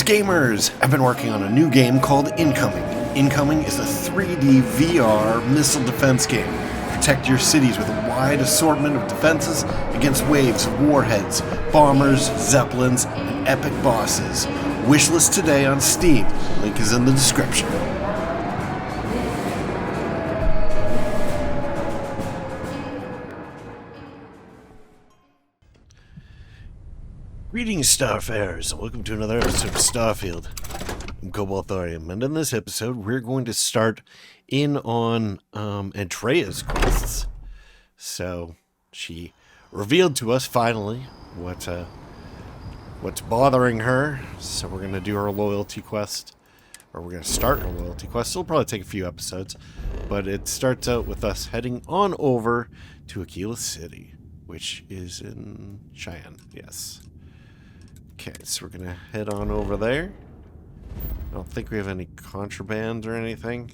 Greetings, gamers! I've been working on a new game called Incoming. Incoming is a 3D VR missile defense game. Protect your cities with a wide assortment of defenses against waves of warheads, bombers, zeppelins, and epic bosses. Wishlist today on Steam. Link is in the description. Greetings, Starfarers, and welcome to another episode of Starfield. I'm Cobalt Thorium, and in this episode, we're going to start in on Andrea's quests. So, she revealed to us, finally, what's bothering her. So we're going to do her loyalty quest, or we're going to start her loyalty quest. It'll probably take a few episodes, but it starts out with us heading on over to Aquila City, which is in Cheyenne, yes. Okay, so we're gonna head on over there. I don't think we have any contraband or anything.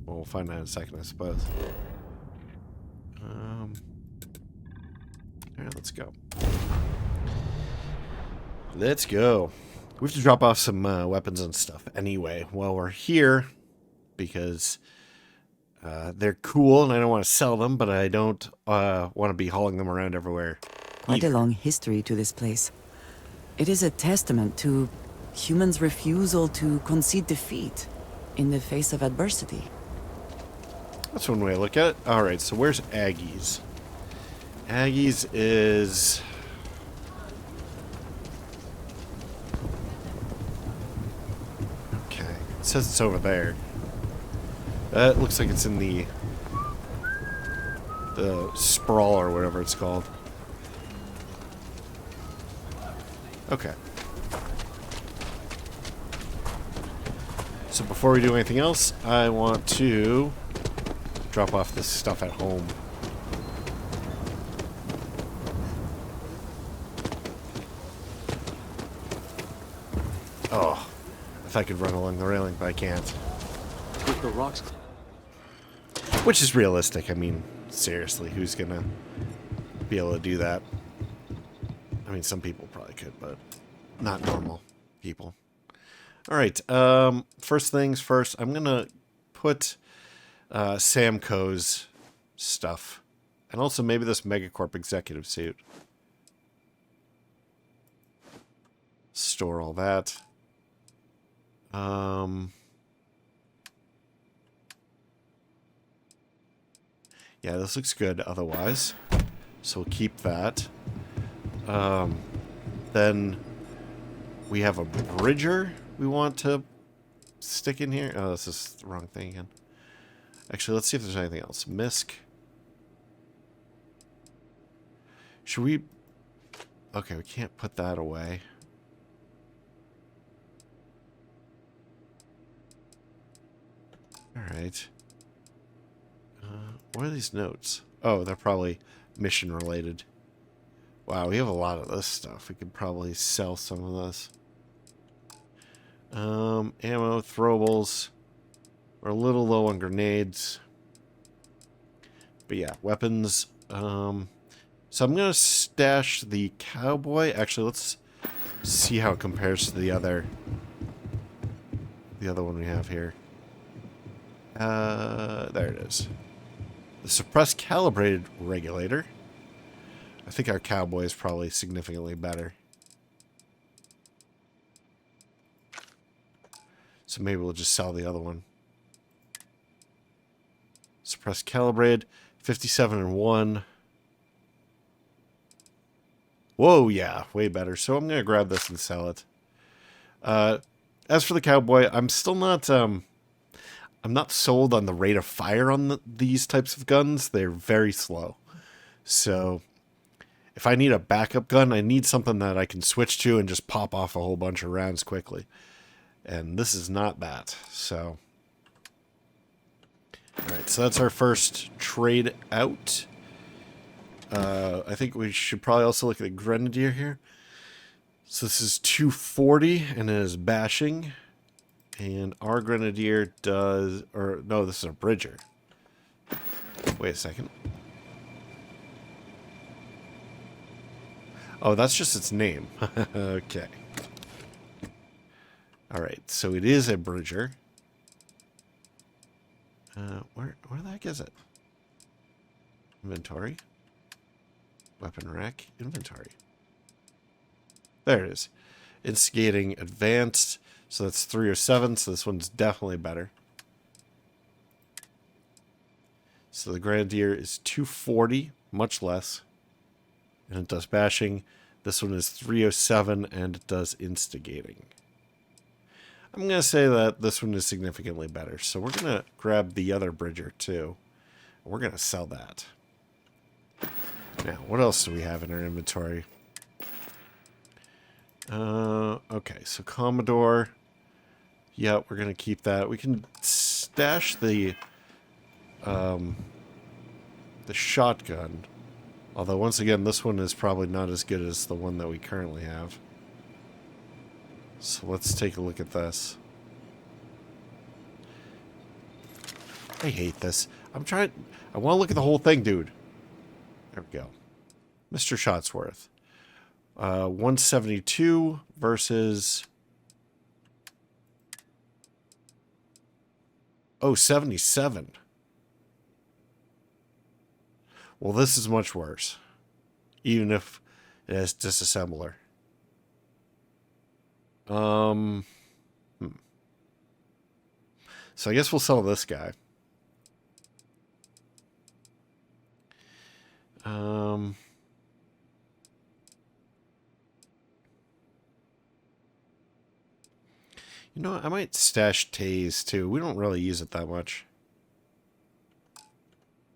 Well, we'll find out in a second, I suppose. Alright, let's go. Let's go. We have to drop off some weapons and stuff anyway while we're here, because they're cool and I don't want to sell them, but I don't want to be hauling them around everywhere. Quite a long history to this place. It is a testament to humans' refusal to concede defeat in the face of adversity. That's one way to look at it. Alright, so where's Aggie's? Aggie's is... Okay, it says it's over there. That looks like it's in the sprawl or whatever it's called. Okay. So before we do anything else, I want to drop off this stuff at home. Oh, if I could run along the railing, but I can't. With the rocks. Which is realistic. I mean, seriously, who's gonna be able to do that? I mean, some people probably could, but not normal people. Alright, first things first, I'm gonna put Samco's stuff. And also maybe this Megacorp executive suit. Store all that. Yeah, this looks good otherwise. So we'll keep that. Then we have a bridger we want to stick in here. Oh, this is the wrong thing again. Actually, let's see if there's anything else. Misc. Should we... Okay, we can't put that away. Alright. What are these notes? Oh, they're probably mission related. Wow, we have a lot of this stuff. We could probably sell some of this. Ammo, throwables. We're a little low on grenades. But yeah, weapons. So I'm going to stash the cowboy. Actually, let's see how it compares to the other one we have here. There it is. The suppressed calibrated regulator. I think our cowboy is probably significantly better. So maybe we'll just sell the other one. Suppressed calibrated, 57 and 1. Whoa, yeah, way better. So I'm gonna grab this and sell it. As for the cowboy, I'm still not I'm not sold on the rate of fire on these types of guns. They're very slow. So if I need a backup gun, I need something that I can switch to and just pop off a whole bunch of rounds quickly. And this is not that, so... Alright, so that's our first trade out. I think we should probably also look at the Grenadier here. So this is 240, and it is bashing. And our Grenadier does... Or, no, this is a Bridger. Wait a second. Oh, that's just its name. Okay. Alright, so it is a bridger. Where the heck is it? Inventory. Weapon rack. Inventory. There it is. Instigating advanced. So that's 307, so this one's definitely better. So the Grenadier is 240, much less. And it does bashing. This one is 307, and it does instigating. I'm going to say that this one is significantly better. So we're going to grab the other Bridger, too. We're going to sell that. Now, what else do we have in our inventory? Okay, so Commodore. Yeah, we're going to keep that. We can stash the shotgun. Although, once again, this one is probably not as good as the one that we currently have. So let's take a look at this. I hate this. I want to look at the whole thing, dude. There we go. Mr. Shotsworth. 172 versus... Oh, 77. Well, this is much worse. Even if it has disassembler. So I guess we'll sell this guy. You know what? I might stash Tase too. We don't really use it that much.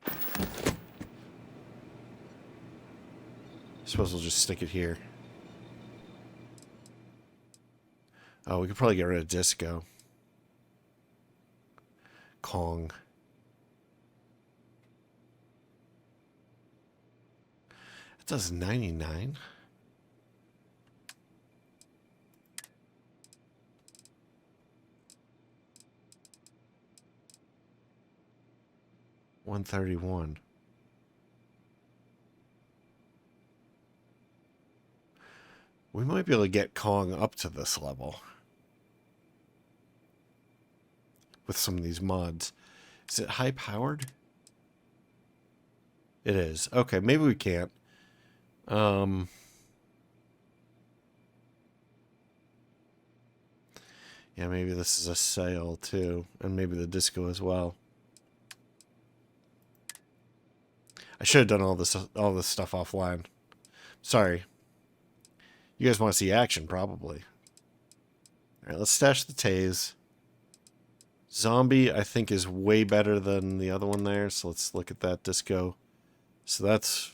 I suppose we'll just stick it here. Oh, we could probably get rid of Disco. Kong. It does 99. $131. We might be able to get Kong up to this level with some of these mods. Is it high powered? It is. Okay, maybe we can't. Yeah, maybe this is a sale too, and maybe the Disco as well. I should have done all this stuff offline. Sorry. You guys want to see action, probably. Alright, let's stash the Tase. Zombie, I think, is way better than the other one there, so let's look at that Disco. So that's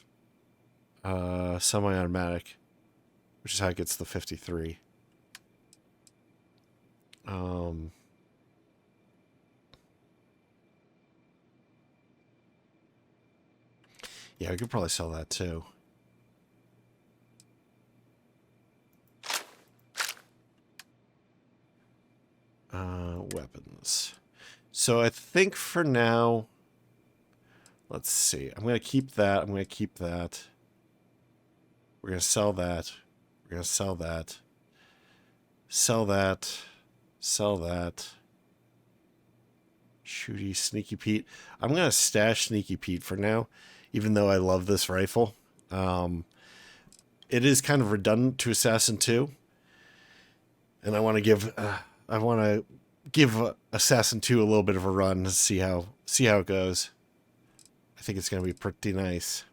semi-automatic, which is how it gets the 53. Yeah, we could probably sell that too. Weapons. So I think for now, let's see. I'm going to keep that. I'm going to keep that. We're going to sell that. We're going to sell that. Sell that. Sell that. Shooty, Sneaky Pete. I'm going to stash Sneaky Pete for now, even though I love this rifle. It is kind of redundant to Assassin 2. And I want to give Assassin 2 a little bit of a run to see how it goes. I think it's going to be pretty nice.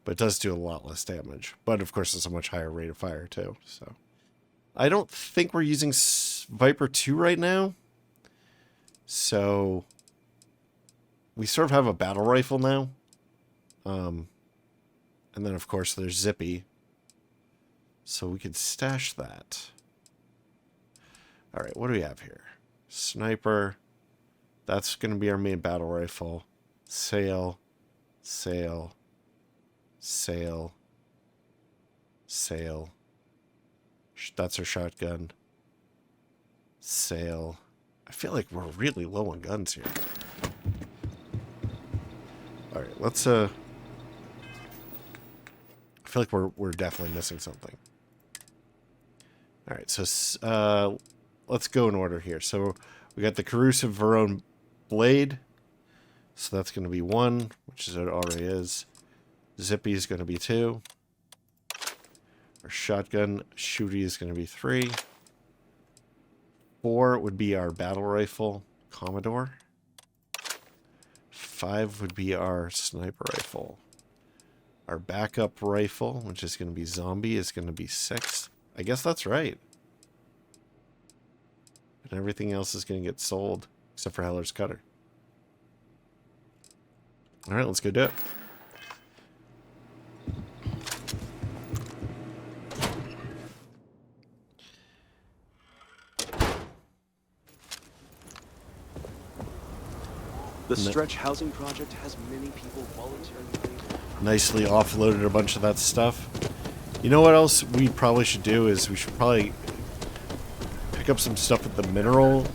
But it does do a lot less damage. But of course it's a much higher rate of fire too. So I don't think we're using Viper 2 right now. So we sort of have a battle rifle now. And then of course there's Zippy. So we could stash that. Alright, what do we have here? Sniper. That's going to be our main battle rifle. Sail. Sail. Sail. Sail. That's our shotgun. Sail. I feel like we're really low on guns here. Alright, let's I feel like we're definitely missing something. All right, so let's go in order here. So we got the corrosive Verone blade. So that's going to be 1, which is what it already is. Zippy is going to be 2. Our shotgun shooty is going to be 3. 4 would be our battle rifle Commodore. 5 would be our sniper rifle. Our backup rifle, which is going to be zombie, is going to be 6. I guess that's right. And everything else is going to get sold, except for Heller's Cutter. Alright, let's go do it. The Stretch Housing Project has many people volunteering. Nicely offloaded a bunch of that stuff. You know what else we probably should do is we should probably pick up some stuff at the mineral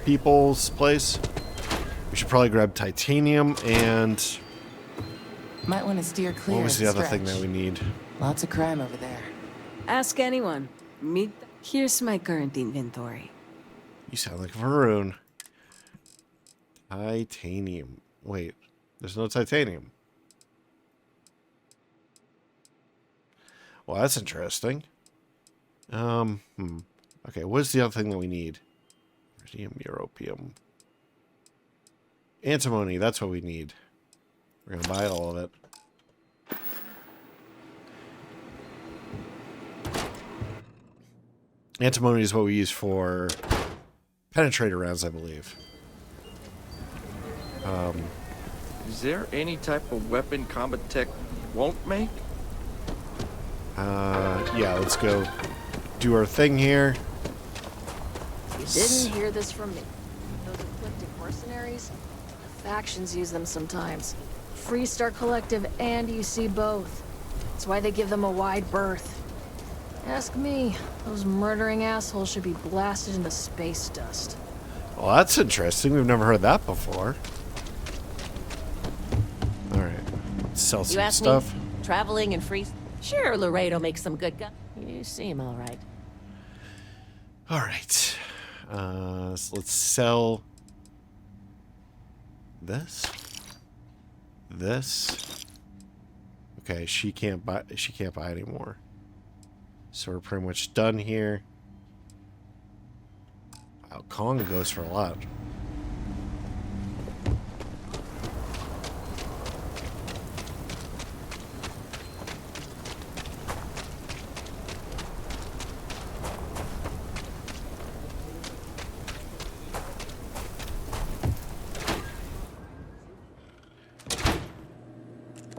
people's place. We should probably grab titanium and... Might want to steer clear. What was the of other thing Stretch. that we need? Lots of crime over there. Ask anyone. Here's my current inventory. You sound like Varun. Titanium. Wait, there's no titanium. Well, that's interesting. Okay, what's the other thing that we need? Iridium, europium. Antimony, that's what we need. We're gonna buy all of it. Antimony is what we use for penetrator rounds, I believe. Is there any type of weapon combat tech won't make? Yeah, let's go do our thing here. You didn't hear this from me. Those ecliptic mercenaries? The factions use them sometimes. Freestar Collective and UC both. That's why they give them a wide berth. Ask me, those murdering assholes should be blasted into space dust. Well, that's interesting. We've never heard that before. Alright, let's sell You some ask stuff. me, traveling and free. Sure, Laredo makes some good guns. You seem all right. Alright. So let's sell this. This. Okay, she can't buy anymore. So we're pretty much done here. Wow, Kong goes for a lot.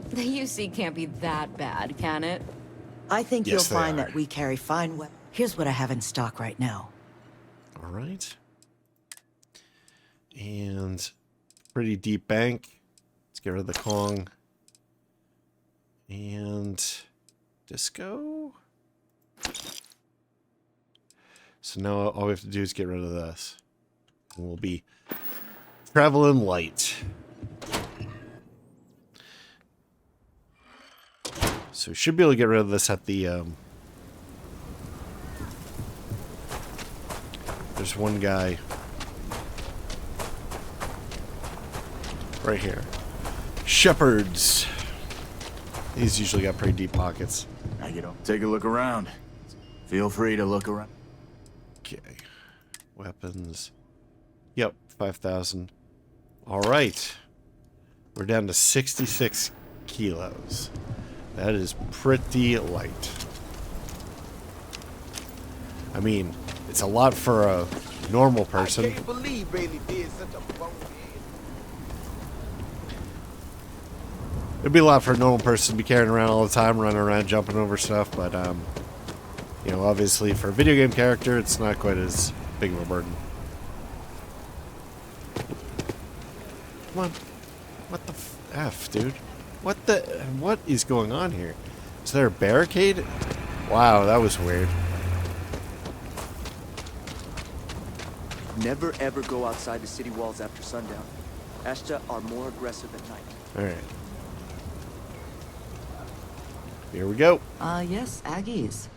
The UC can't be that bad, can it? I think Yes, you'll they find are. that we carry fine weapons. Here's what I have in stock right now. All right. And pretty deep bank. Let's get rid of the Kong. And disco. So now all we have to do is get rid of this. And we'll be traveling light. So we should be able to get rid of this at the there's one guy right here. Shepherds. He's usually got pretty deep pockets. Now you don't take a look around. Feel free to look around. Okay. Weapons. Yep, 5,000. All right. We're down to 66 kilos. That is pretty light. I mean, it's a lot for a normal person. I can't believe Bailey did such a bonehead. It'd be a lot for a normal person to be carrying around all the time, running around, jumping over stuff, but, you know, obviously for a video game character, it's not quite as big of a burden. Come on. What the F, dude? What is going on here? Is there a barricade? Wow, that was weird. Never ever go outside the city walls after sundown. Ashta are more aggressive at night. Alright. Here we go. Yes, Aggies.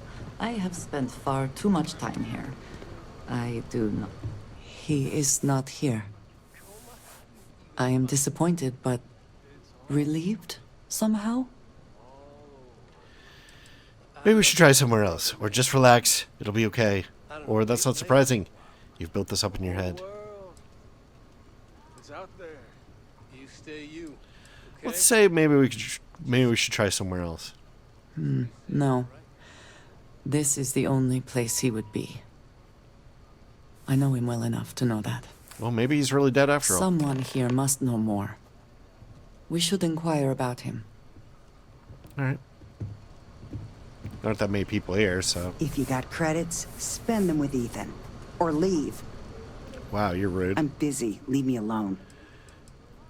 I have spent far too much time here. I do not. He is not here. I am disappointed, but relieved somehow. Maybe we should try somewhere else, or just relax. It'll be okay. Or that's not surprising. You've built this up in your head. It's out there. You stay you. Okay? Let's say maybe we should try somewhere else. No. This is the only place he would be. I know him well enough to know that. Well, maybe he's really dead after all. Someone here must know more. We should inquire about him. All right. Not that many people here, so. If you got credits, spend them with Ethan. Or leave. Wow, you're rude. I'm busy. Leave me alone.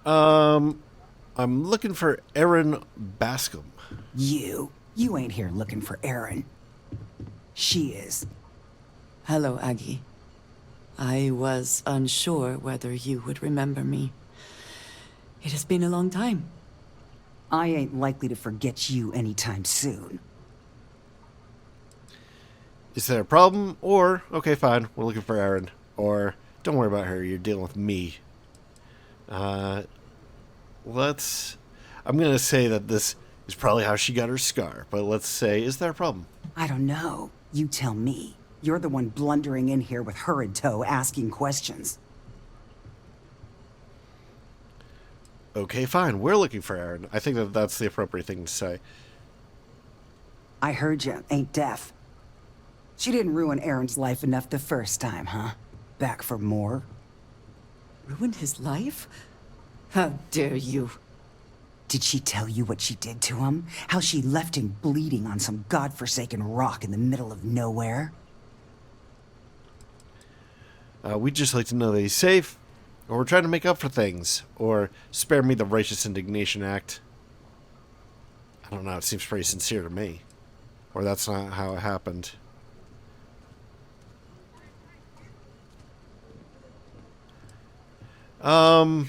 I'm looking for Erin Bascom. You ain't here looking for Erin. She is. Hello, Aggie. I was unsure whether you would remember me. It has been a long time. I ain't likely to forget you anytime soon. Is there a problem? Or, okay, fine, we're looking for Erin. Or, don't worry about her, you're dealing with me. I'm gonna say that this is probably how she got her scar, but let's say, is there a problem? I don't know. You tell me. You're the one blundering in here with her in tow, asking questions. Okay, fine, we're looking for Erin. I think that that's the appropriate thing to say. I heard you ain't deaf. She didn't ruin Aaron's life enough the first time, huh? Back for more? Ruined his life? How dare you? Did she tell you what she did to him? How she left him bleeding on some godforsaken rock in the middle of nowhere? We'd just like to know that he's safe, or we're trying to make up for things, or spare me the righteous indignation act. I don't know, it seems pretty sincere to me. Or that's not how it happened. I'm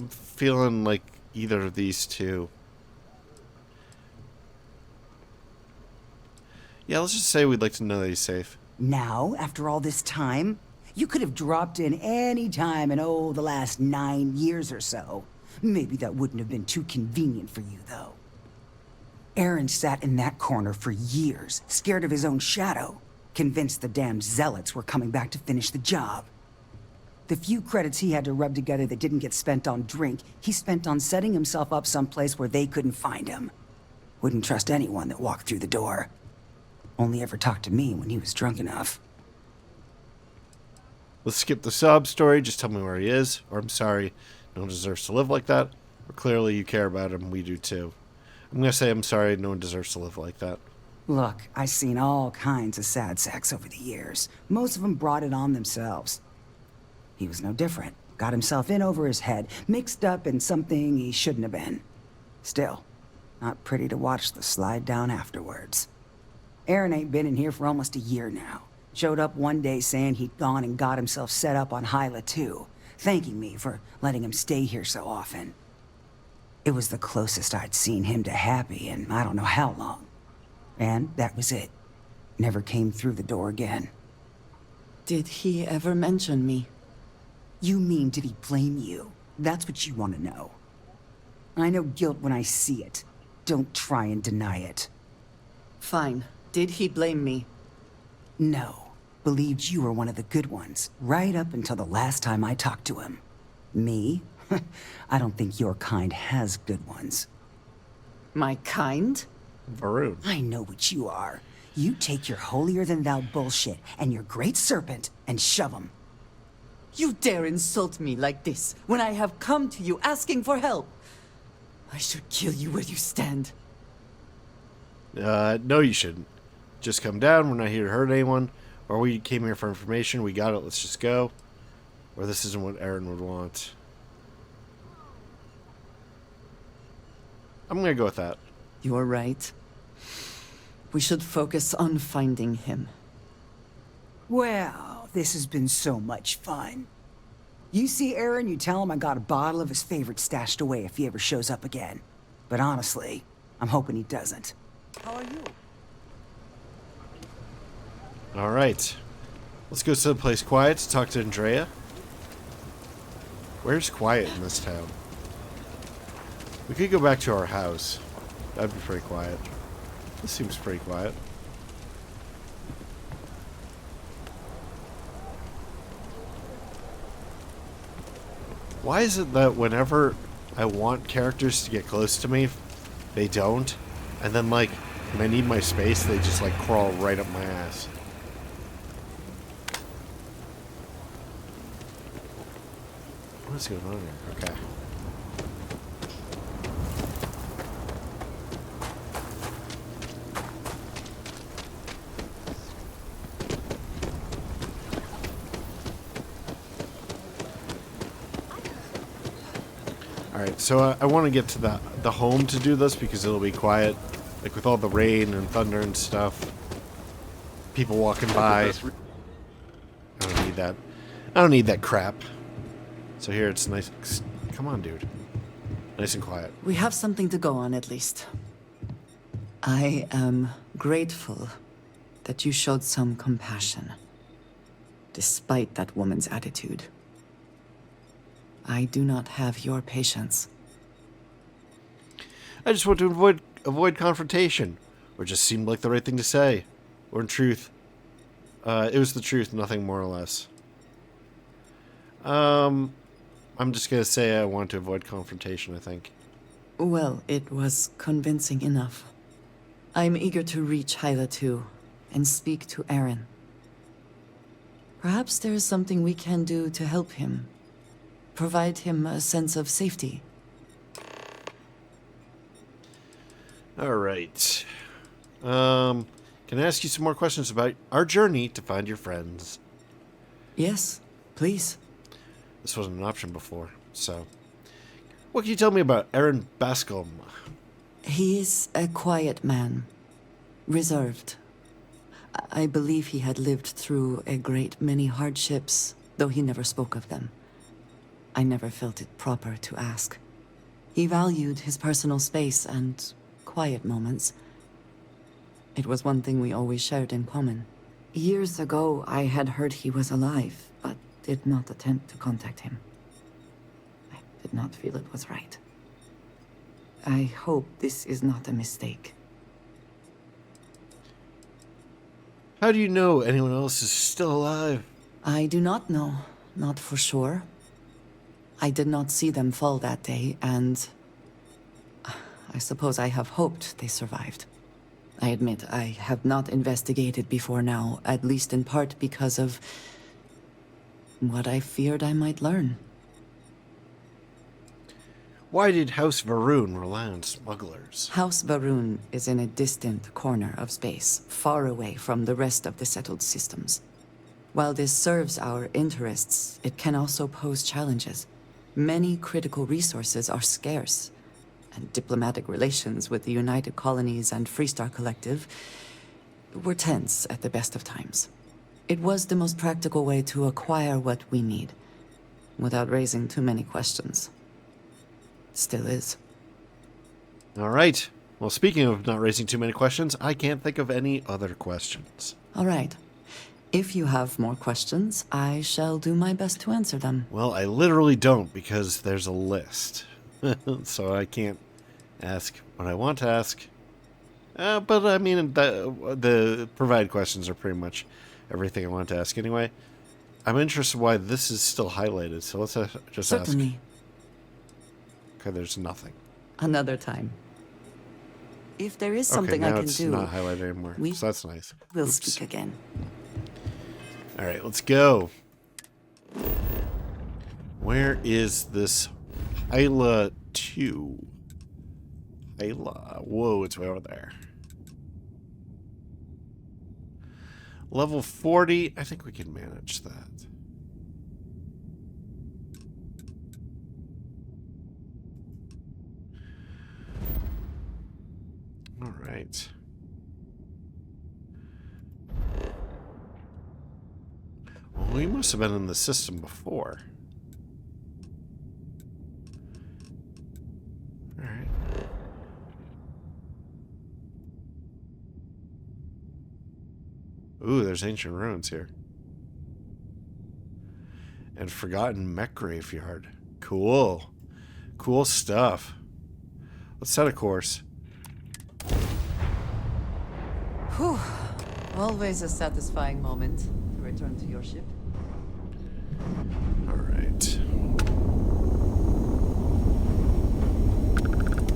feeling like either of these two. Yeah, let's just say we'd like to know that he's safe. Now, after all this time? You could have dropped in any time in, the last 9 years or so. Maybe that wouldn't have been too convenient for you, though. Aaron sat in that corner for years, scared of his own shadow, convinced the damn zealots were coming back to finish the job. The few credits he had to rub together that didn't get spent on drink, he spent on setting himself up someplace where they couldn't find him. Wouldn't trust anyone that walked through the door. Only ever talked to me when he was drunk enough. Let's skip the sob story, just tell me where he is. Or I'm sorry, no one deserves to live like that. Or clearly you care about him, we do too. I'm gonna say I'm sorry, no one deserves to live like that. Look, I've seen all kinds of sad sacks over the years. Most of them brought it on themselves. He was no different. Got himself in over his head, mixed up in something he shouldn't have been. Still, not pretty to watch the slide down afterwards. Aaron ain't been in here for almost a year now. Showed up one day saying he'd gone and got himself set up on Hyla too, thanking me for letting him stay here so often. It was the closest I'd seen him to happy in I don't know how long. And that was it. Never came through the door again. Did he ever mention me? You mean, did he blame you? That's what you want to know. I know guilt when I see it. Don't try and deny it. Fine. Did he blame me? No. Believed you were one of the good ones, right up until the last time I talked to him. Me? I don't think your kind has good ones. My kind? Varun. I know what you are. You take your holier-than-thou bullshit and your great serpent and shove 'em. You dare insult me like this when I have come to you asking for help. I should kill you where you stand. No, you shouldn't. Just come down. We're not here to hurt anyone. Or we came here for information. We got it. Let's just go. Or this isn't what Aaron would want. I'm going to go with that. You're right. We should focus on finding him. Well, this has been so much fun. You see Aaron, you tell him I got a bottle of his favorite stashed away if he ever shows up again. But honestly, I'm hoping he doesn't. How are you? Alright. Let's go someplace quiet to talk to Andrea. Where's quiet in this town? We could go back to our house. That'd be pretty quiet. This seems pretty quiet. Why is it that whenever I want characters to get close to me, they don't? And then, like, when I need my space, they just, like, crawl right up my ass. What's going on here? Okay. Alright, so I want to get to the home to do this because it'll be quiet. Like with all the rain and thunder and stuff. People walking by. I don't need that. I don't need that crap. So here it's nice. Come on, dude. Nice and quiet. We have something to go on, at least. I am grateful that you showed some compassion, despite that woman's attitude. I do not have your patience. I just want to avoid confrontation, or just seemed like the right thing to say, or in truth, it was the truth, nothing more or less. I'm just gonna say I want to avoid confrontation, I think. Well, it was convincing enough. I'm eager to reach Hyla too, and speak to Aaron. Perhaps there is something we can do to help him. Provide him a sense of safety. Alright. Can I ask you some more questions about our journey to find your friends? Yes, please. This wasn't an option before, so... What can you tell me about Aaron Bascom? He is a quiet man. Reserved. I believe he had lived through a great many hardships, though he never spoke of them. I never felt it proper to ask. He valued his personal space and quiet moments. It was one thing we always shared in common. Years ago, I had heard he was alive, but did not attempt to contact him. I did not feel it was right. I hope this is not a mistake. How do you know anyone else is still alive? I do not know, not for sure. I did not see them fall that day, and I suppose I have hoped they survived. I admit I have not investigated before now, at least in part because of what I feared I might learn. Why did House Varun rely on smugglers? House Varun is in a distant corner of space, far away from the rest of the settled systems. While this serves our interests, it can also pose challenges. Many critical resources are scarce, and diplomatic relations with the United Colonies and Freestar Collective were tense at the best of times. It was the most practical way to acquire what we need, without raising too many questions. Still is. All right. Well, speaking of not raising too many questions, I can't think of any other questions. All right. If you have more questions, I shall do my best to answer them. Well, I literally don't because there's a list. So I can't ask what I want to ask. But I mean, the provided questions are pretty much everything I want to ask anyway. I'm interested why this is still highlighted, so let's just Certainly. ask. Okay, there's nothing. Another time. If there is something okay, now I can it's do, not highlighted anymore, so that's nice. We'll Oops. speak again. All right, let's go. Where is this Hyla 2? Hyla. Whoa, it's way over there. Level 40. I think we can manage that. All right. Well, we must have been in the system before. All right. Ooh, there's ancient ruins here. And forgotten mech graveyard. Cool. Cool stuff. Let's set a course. Whew. Always a satisfying moment to return to your ship. Alright.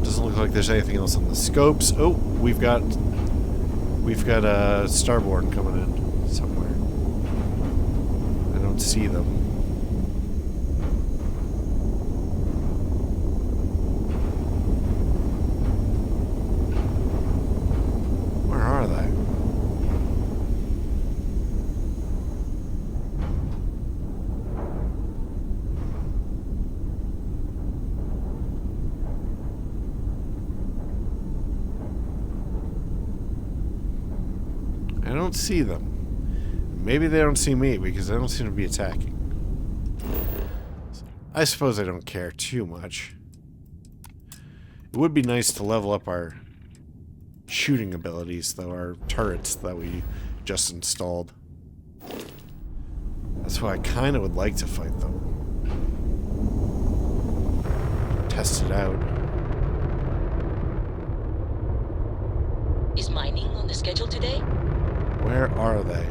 Doesn't look like there's anything else on the scopes. Oh, we've got a starboard coming in somewhere. I don't see them. Where are they? I don't see them. Maybe they don't see me because they don't seem to be attacking. I suppose I don't care too much. It would be nice to level up our shooting abilities, though, our turrets that we just installed. That's why I kind of would like to fight them. Test it out. Is mining on the schedule today? Where are they?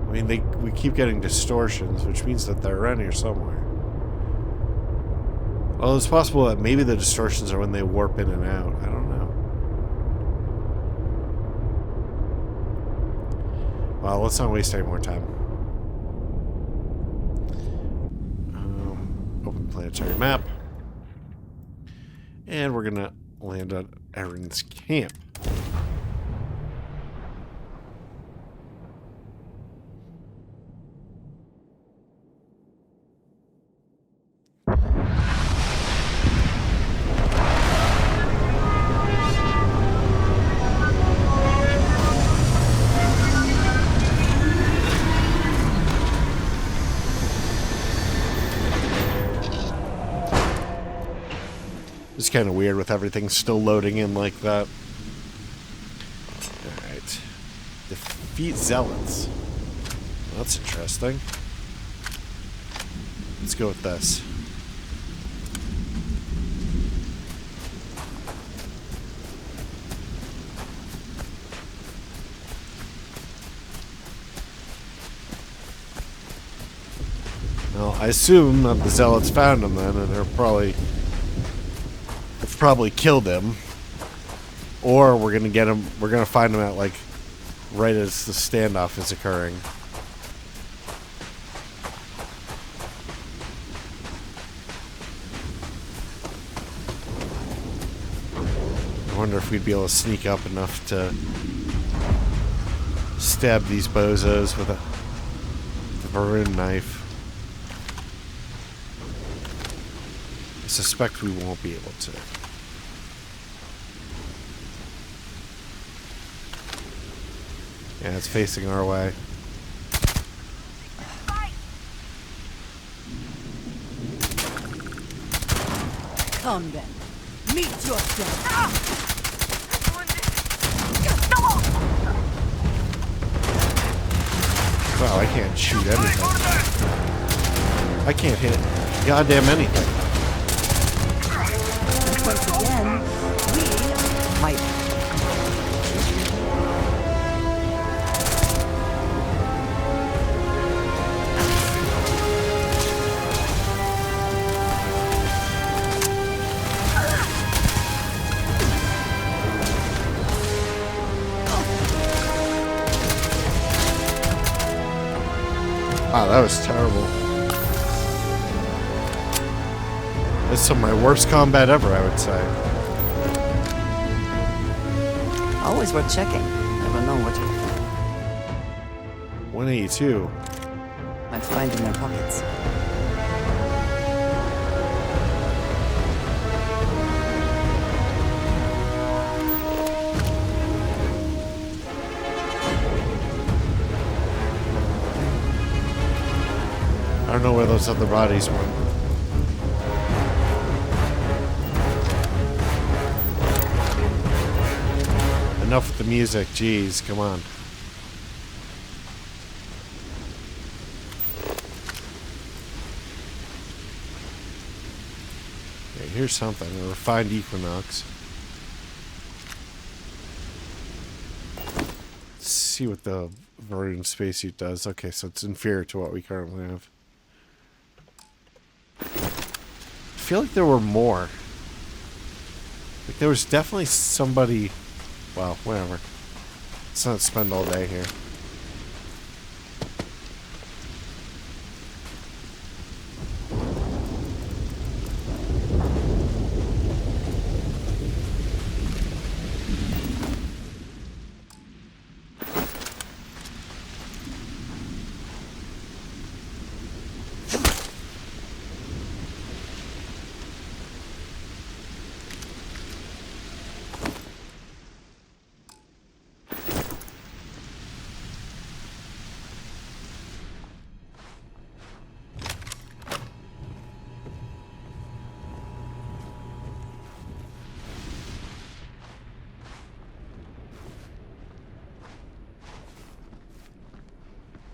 I mean, we keep getting distortions, which means that they're around here somewhere. Well, it's possible that maybe the distortions are when they warp in and out. I don't know. Well, let's not waste any more time. Open planetary map. And we're gonna land on Aaron's camp. It's kind of weird with everything still loading in like that. Alright. Defeat zealots. Well, that's interesting. Let's go with this. Well, I assume that the zealots found him then, and they've probably killed him, or we're gonna get him. We're gonna find him at like right as the standoff is occurring. I wonder if we'd be able to sneak up enough to stab these bozos with a maroon knife. I suspect we won't be able to. Yeah, it's facing our way. Come then. Meet your death. Wow, I can't shoot anything. I can't hit goddamn anything. Once again, we might. Wow, that was terrible. This is some of my worst combat ever, I would say. Always worth checking. Never know what you 182. might find in their pockets. I don't know where those other bodies went. Enough with the music. Jeez, come on. Okay, here's something. A refined Equinox. Let's see what the Varun spacesuit does. Okay, so it's inferior to what we currently have. I feel like there were more. Like there was definitely somebody. Well, whatever. Let's not spend all day here.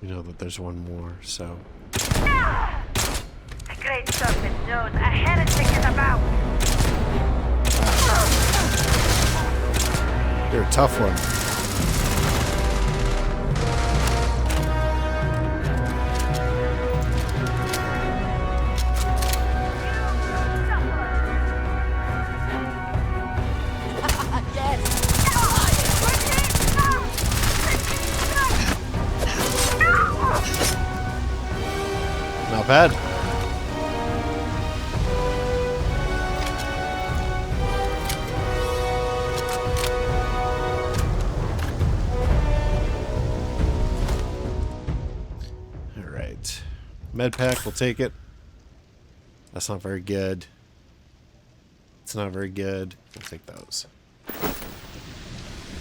We know that there's one more, so. The great serpent knows a heretic is about. You're a tough one. Not bad. All right. Med pack, we'll take it. That's not very good. It's not very good. We'll take those.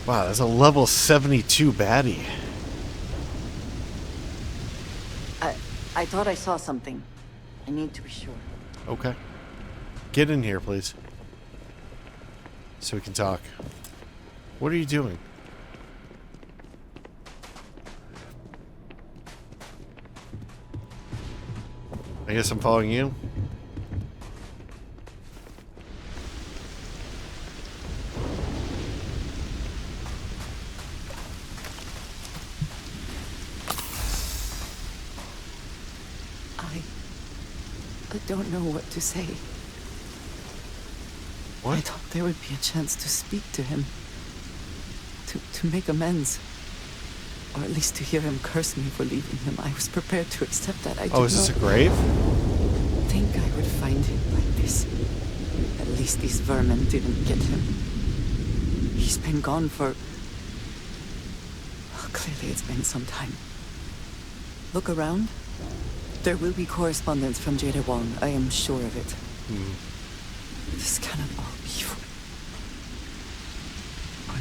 Wow, that's a level 72 baddie. I thought I saw something. I need to be sure. Okay. Get in here, please. So we can talk. What are you doing? I guess I'm following you. I don't know what to say. What? I thought there would be a chance to speak to him. To make amends. Or at least to hear him curse me for leaving him. I was prepared to accept that. Oh, is this a grave? Think I would find him like this. At least these vermin didn't get him. He's been gone for... Oh, clearly it's been some time. Look around. There will be correspondence from Jada Wong. I am sure of it. This cannot all be for...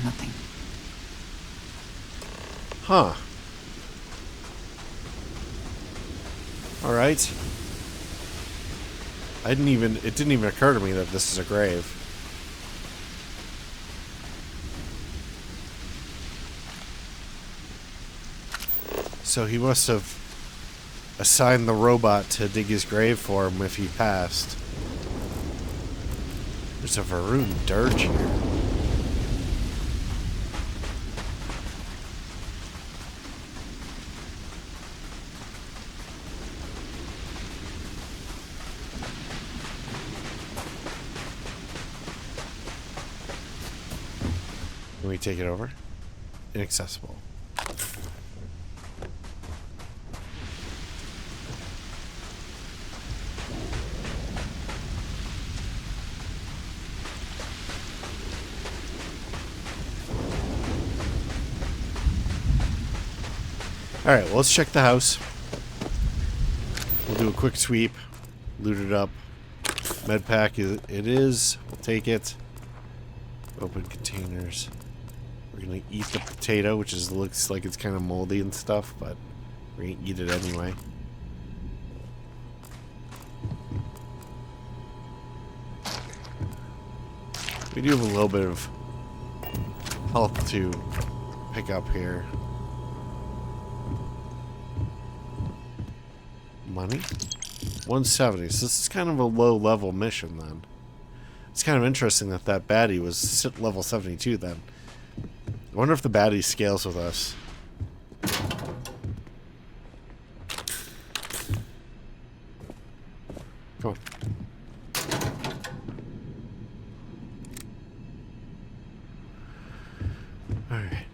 nothing. Huh. Alright. It didn't even occur to me that this is a grave. So he must have assigned the robot to dig his grave for him if he passed. There's a Varun dirge here. Can we take it over? Inaccessible. Alright, well, let's check the house. We'll do a quick sweep. Loot it up. Med pack, it is. We'll take it. Open containers. We're gonna eat the potato, which looks like it's kind of moldy and stuff, but we're gonna eat it anyway. We do have a little bit of health to pick up here. Money? 170. So this is kind of a low-level mission, then. It's kind of interesting that that baddie was level 72, then. I wonder if the baddie scales with us. Come on. Alright.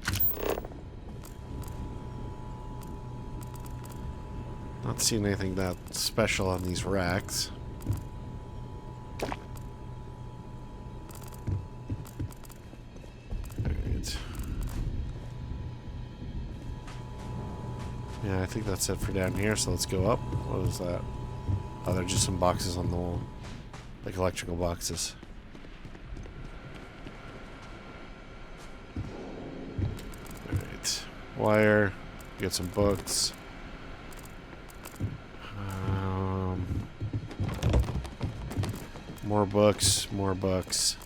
Not seeing anything that special on these racks. Alright. Yeah, I think that's it for down here, so let's go up. What is that? Oh, they're just some boxes on the wall. Like electrical boxes. Alright. Wire. Get some books. More books. More books.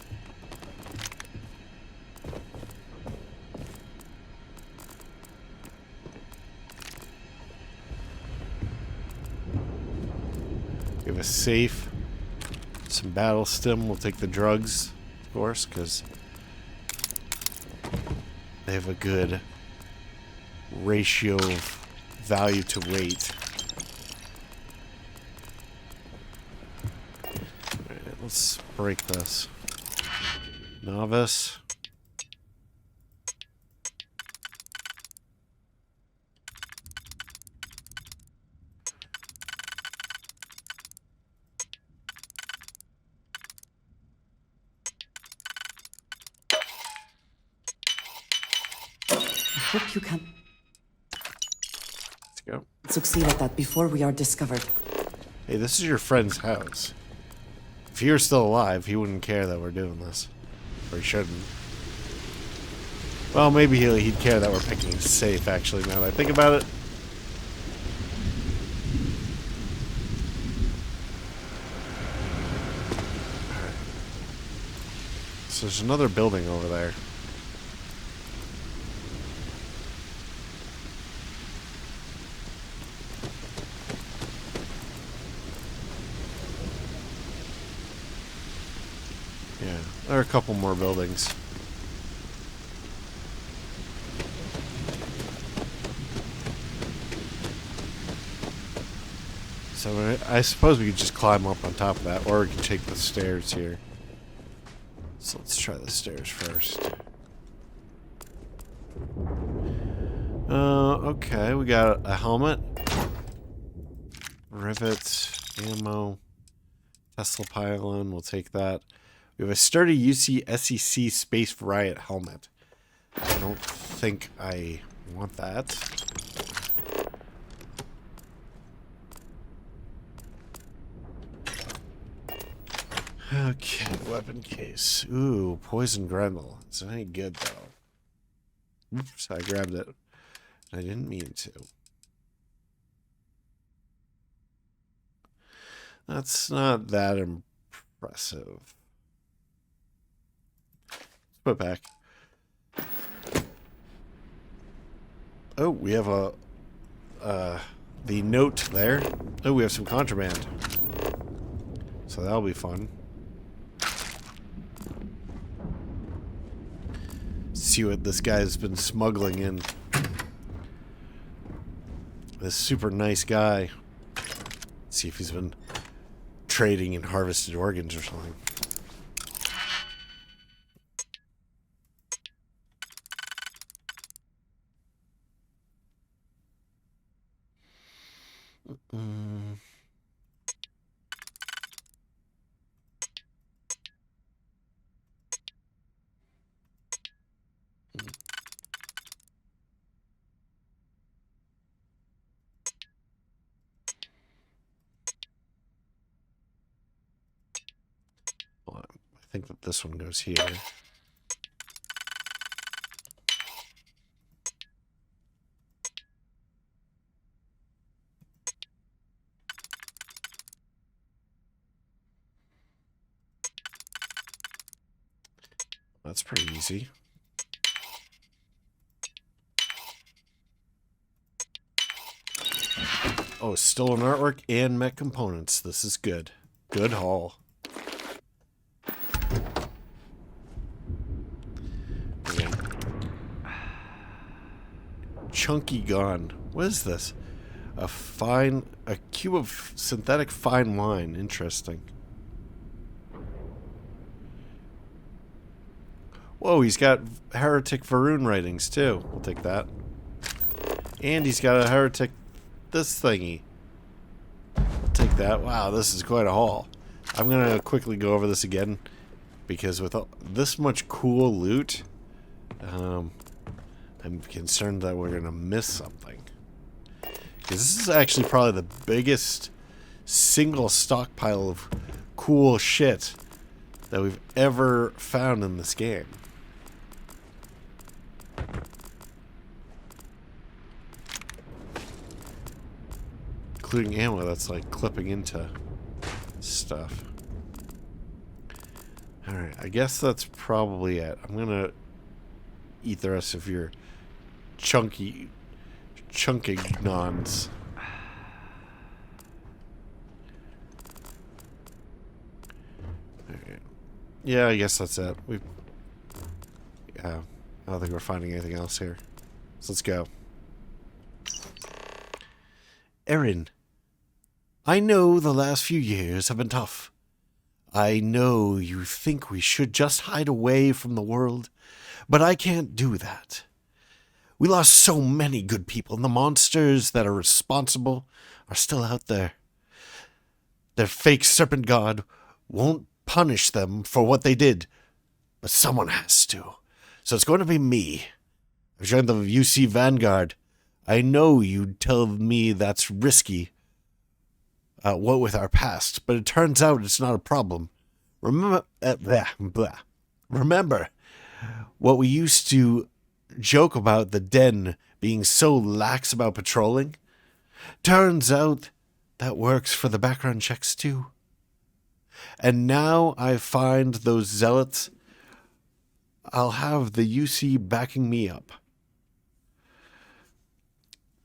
We have a safe. Some battle stim. We'll take the drugs, of course, because they have a good ratio of value to weight. Alright, let's break this. Novice. I hope you can Let's go. succeed at that before we are discovered. Hey, this is your friend's house. If he were still alive, he wouldn't care that we're doing this. Or he shouldn't. Well, maybe he'd care that we're picking a safe, actually, now that I think about it. Alright. So there's another building over there. Yeah, there are a couple more buildings. So I suppose we could just climb up on top of that, or we could take the stairs here. So let's try the stairs first. Okay, we got a helmet. Rivets, ammo, Tesla pylon, we'll take that. We have a sturdy UC SEC Space Riot helmet. I don't think I want that. Okay, weapon case. Ooh, poison Grendel. It's not any good though. Oops, I grabbed it. I didn't mean to. That's not that impressive. Put it back. Oh, we have the note there. Oh, we have some contraband. So that'll be fun. See what this guy's been smuggling in. This super nice guy. See if he's been trading in harvested organs or something. Well, I think that this one goes here. That's pretty easy. Oh, stolen artwork and mech components. This is good. Good haul. Okay. Chunky gun. What is this? A cube of synthetic fine wine. Interesting. Whoa, he's got heretic Varun writings too. We'll take that. And he's got a heretic this thingy. I'll take that. Wow, this is quite a haul. I'm gonna quickly go over this again because with this much cool loot, I'm concerned that we're gonna miss something. Because this is actually probably the biggest single stockpile of cool shit that we've ever found in this game. Including ammo that's like clipping into stuff. Alright, I guess that's probably it. I'm gonna eat the rest of your chunky nons. Alright. Yeah, I guess that's it. I don't think we're finding anything else here. So let's go. Erin, I know the last few years have been tough. I know you think we should just hide away from the world, but I can't do that. We lost so many good people, and the monsters that are responsible are still out there. Their fake serpent god won't punish them for what they did, but someone has to. So it's going to be me. I've joined the UC Vanguard. I know you'd tell me that's risky, what with our past, but it turns out it's not a problem. Remember what we used to joke about the den being so lax about patrolling? Turns out that works for the background checks too. And now I find those zealots, I'll have the UC backing me up.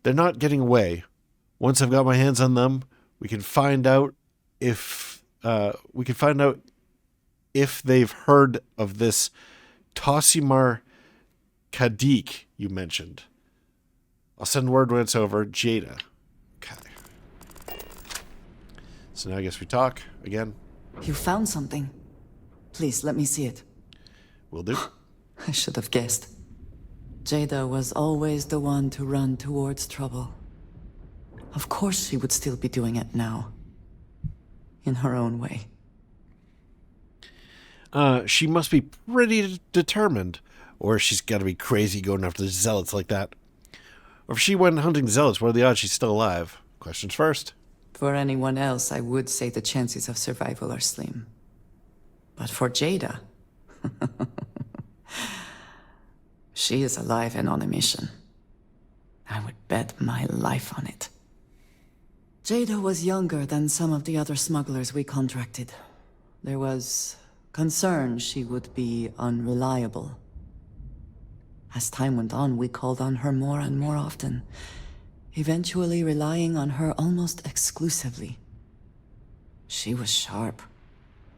They're not getting away. Once I've got my hands on them, we can find out if they've heard of this Tossimar Kadik you mentioned. I'll send word when it's over. Jada. Okay. So now I guess we talk again. You found something. Please, let me see it. Will do. I should have guessed. Jada was always the one to run towards trouble. Of course she would still be doing it now. In her own way. She must be pretty determined. Or she's got to be crazy going after the zealots like that. Or if she went hunting zealots, what are the odds she's still alive? Questions first. For anyone else, I would say the chances of survival are slim. But for Jada... she is alive and on a mission. I would bet my life on it. Jada was younger than some of the other smugglers we contracted. There was concern she would be unreliable. As time went on, we called on her more and more often, eventually relying on her almost exclusively. She was sharp,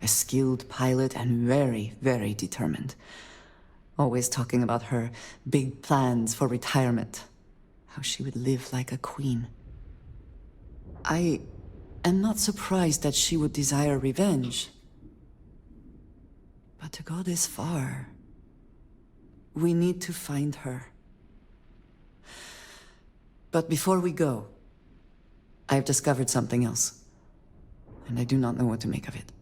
a skilled pilot, and very, very determined. Always talking about her big plans for retirement, how she would live like a queen. I am not surprised that she would desire revenge. But to go this far, we need to find her. But before we go, I've discovered something else, and I do not know what to make of it.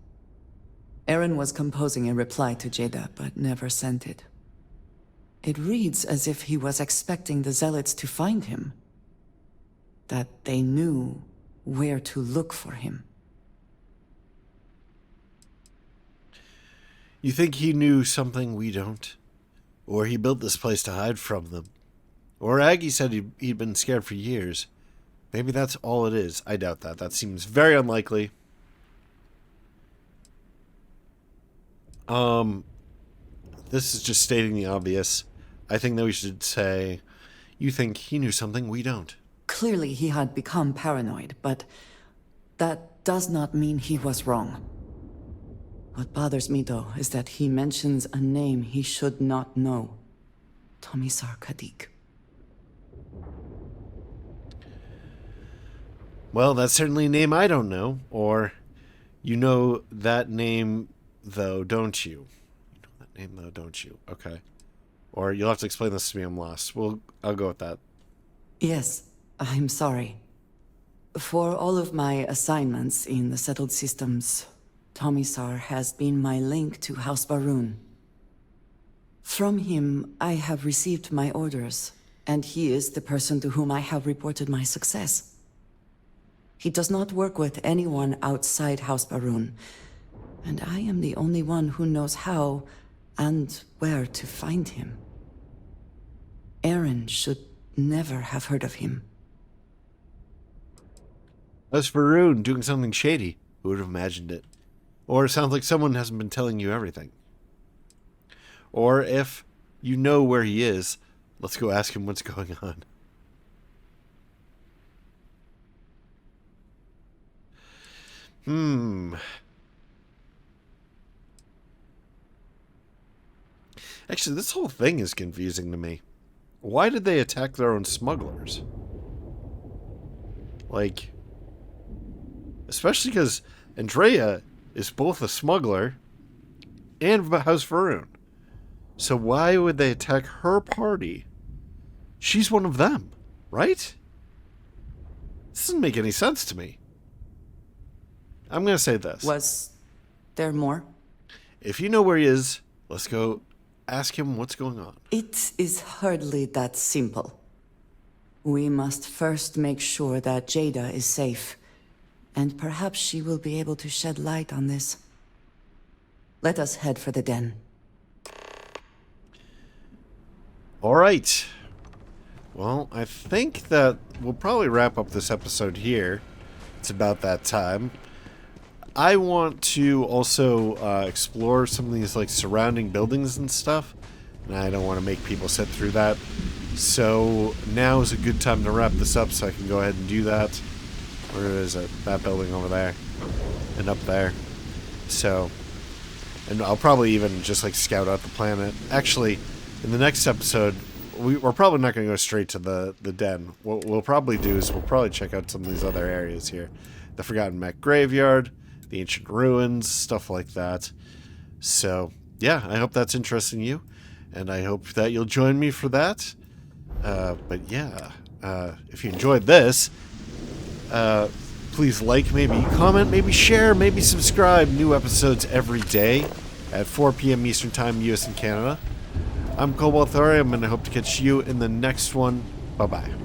Aaron was composing a reply to Jada, but never sent it. It reads as if he was expecting the zealots to find him. That they knew where to look for him. You think he knew something we don't? Or he built this place to hide from them? Or Aggie said he'd been scared for years. Maybe that's all it is. I doubt that. That seems very unlikely. This is just stating the obvious. I think that we should say, you think he knew something we don't. Clearly he had become paranoid, but that does not mean he was wrong. What bothers me, though, is that he mentions a name he should not know. Tomisar Kadik. Well, that's certainly a name I don't know. Or, you know that name, though, don't you? You know that name, though, don't you? Okay. Or you'll have to explain this to me, I'm lost. I'll go with that. Yes, I'm sorry. For all of my assignments in the settled systems, Tomisar has been my link to House Baroon. From him, I have received my orders, and he is the person to whom I have reported my success. He does not work with anyone outside House Baroon, and I am the only one who knows how and where to find him. Aaron should never have heard of him. As for Rune doing something shady, who would have imagined it? Or it sounds like someone hasn't been telling you everything. Or if you know where he is, let's go ask him what's going on. Actually, this whole thing is confusing to me. Why did they attack their own smugglers? Like, especially because Andrea is both a smuggler and House Varun. So why would they attack her party? She's one of them, right? This doesn't make any sense to me. I'm going to say this. Was there more? If you know where he is, let's go ask him what's going on. It is hardly that simple. We must first make sure that Jada is safe, and perhaps she will be able to shed light on this. Let us head for the den. All right. Well, I think that we'll probably wrap up this episode here. It's about that time. I want to also explore some of these like surrounding buildings and stuff, and I don't want to make people sit through that. So now is a good time to wrap this up so I can go ahead and do that. Where is it? That building over there and up there. So, and I'll probably even just like scout out the planet. Actually, in the next episode, we're probably not going to go straight to the den. What we'll probably do is we'll probably check out some of these other areas here. The Forgotten Mech Graveyard, the Ancient Ruins, stuff like that. So, yeah, I hope that's interesting you, and I hope that you'll join me for that. But yeah, if you enjoyed this, please like, maybe comment, maybe share, maybe subscribe. New episodes every day at 4 p.m. Eastern Time, US and Canada. I'm Cobalt Thorium, and I hope to catch you in the next one. Bye-bye.